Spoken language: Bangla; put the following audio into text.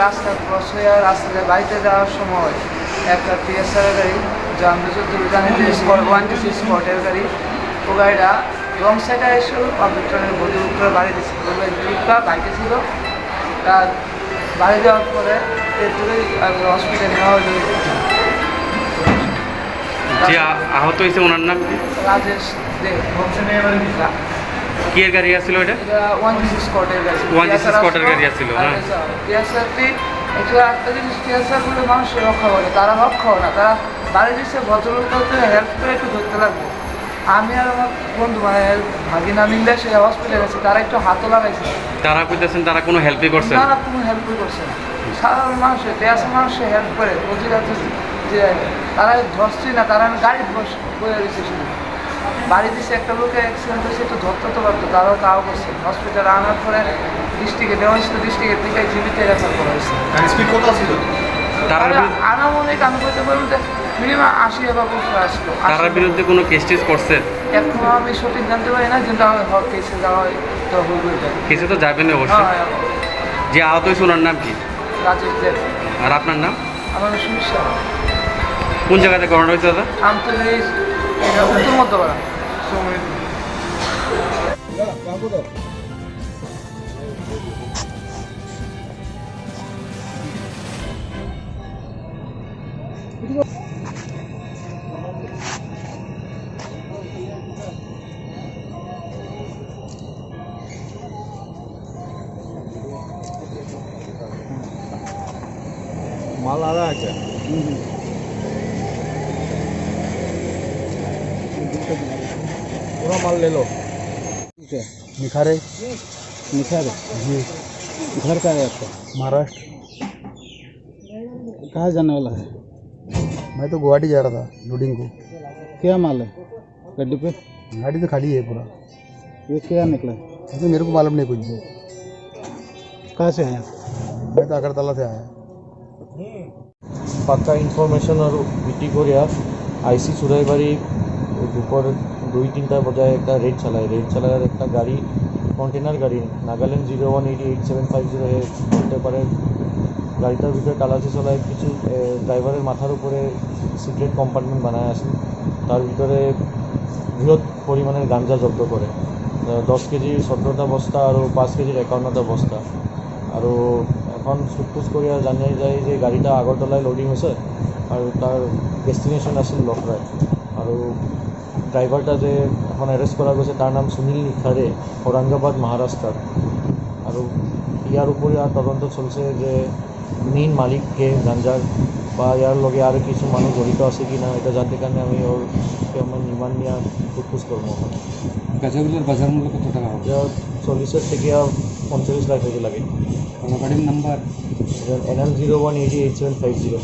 রাস্তা ক্রস হয়ে রাস্তাতে বাড়িতে যাওয়ার সময় একটা টিএসআর গাড়ি জানবে দুর্গানিতে স্পটের গাড়ি ও গাড়িটা রং সাইডে এসে পাবলিক ট্রেনের ভদ্র করে বাড়ি দিচ্ছে ট্রিপটা বাইকে ছিল তার বাড়ি যাওয়ার পরে হসপিটালে নেওয়া হলো। যে আহত হয়েছে ওনার নাম কি? রাজেশ দে। কি এর গাড়ি আসছিল এটা? এটা 1GC স্কটের গাড়ি। 1GC স্কটের গাড়ি আসছিল। হ্যাঁ, টিএসআরটি অ্যাকচুয়ালি একটা জিনিস টিএসআরগুলো মানুষের রক্ষা করে, তারা রক্ষাও না, তারা বাড়ি দিচ্ছে ভদ্রলোককে হেল্প করে একটু ধরতে লাগবে। আমি আর আমার বন্ধু মানে ভাগিনা মিলে সে হসপিটালে গেছে, তারা একটু হাতও লাগাইছে। তারা কইতেছেন তারা কোনো হেল্পই করছে না, কোনো হেল্পই করছে না। সাধারণ মানুষের টিএসআর মানুষের হেল্প করে বুঝে যাচ্ছে যে তারা ধরছি না, তারা গাড়ি বয়ে দিচ্ছে শুধু বাড়ি দিচ্ছে। একটা লোকে অ্যাক্সিডেন্ট হয়েছে, একটু ধরতে তো পারতো, তারাও তাও করছে। হসপিটালে আনার পরে ডিস্ট্রিক্টে নেওয়া হয়েছিল, ডিস্ট্রিক্টের থেকে জীবিত রেফার করা হয়েছে। আনামনিক আমি বলতে পারবো যে মিনিমাম 80 বা 80 আসলো। তার বিরুদ্ধে কোনো কেস টেস করছে? এখনো আমি সঠিক জানতে পারি না, কিন্তু আমি কেসে যাওয়া হয় তো হইবে। কেসে তো যাবেন অবশ্যই। যে আহত হয়েছে ওনার নাম কি? রাজেশ দেব। আর আপনার নাম? আমার সমস্যা। কোন জায়গাতে ঘটনা হয়েছে দাদা? আমতলী উত্তর মধ্যপাড়া। माल आ रहा है क्या? पूरा माल ले लो। निखारे निखर जी। घर का है आपका? महाराष्ट्र। कहाँ जाने वाला है? मैं तो गुवाहाटी जा रहा था लोडिंग को। क्या माल है गड्डी पे? गाड़ी तो खाली है पूरा। ये क्या निकला? तो मेरे को मालूम नहीं कुछ भी। कहाँ से आया? मैं तो अगरतला से आया। পাক্কা ইনফরমেশন আর ভিত্তি করে আইসি চুরাইবাড়ি দুপুর 2-3টা বজায় একটা রেড চালায় একটা গাড়ি, কন্টেনার গাড়ি, নাগাল্যান্ড 01808750 বলতে পারেন। গাড়িটার ভিতরে টালাচি চলায় কিছু ড্রাইভারের মাথার উপরে সিক্রেট কম্পার্টমেন্ট বানায় আছে। তার ভিতরে বৃহৎ পরিমাণের গাঞ্জা জব্দ করে 10 কেজির 17টা বস্তা আর 5 কেজির 51টা বস্তা। আৰু এখন সুটপুচ কৰি জানিয়ে যায় যে গাড়ীটা আগৰতলায় লোডিং হৈছে আৰু তাৰ ডেষ্টিনেশ্যন আছিল লখৰায়। আৰু ড্ৰাইভাৰটা যে এখন এৰেষ্ট কৰা গৈছে তাৰ নাম সুনীল নিখাৰে, ঔৰংগাবাদ মহাৰাষ্ট্ৰৰ। আৰু ইয়াৰ উপৰি তদন্ত চলছে যে মেইন মালিক কে গাঞ্জাৰ বা ইয়াৰ লগে আৰু কিছু মানুহ জড়িত আছে কি না এটা জানতে কাৰণে আমি ওর নির্মাণ নিয়ে ফুটফুস করবো। গাঁজাগুলোর বাজার মূল্য কত টাকা হবে? 40 থেকে 45 লাখ হয়ে লাগে। গাড়ির নাম্বার NL 01808750।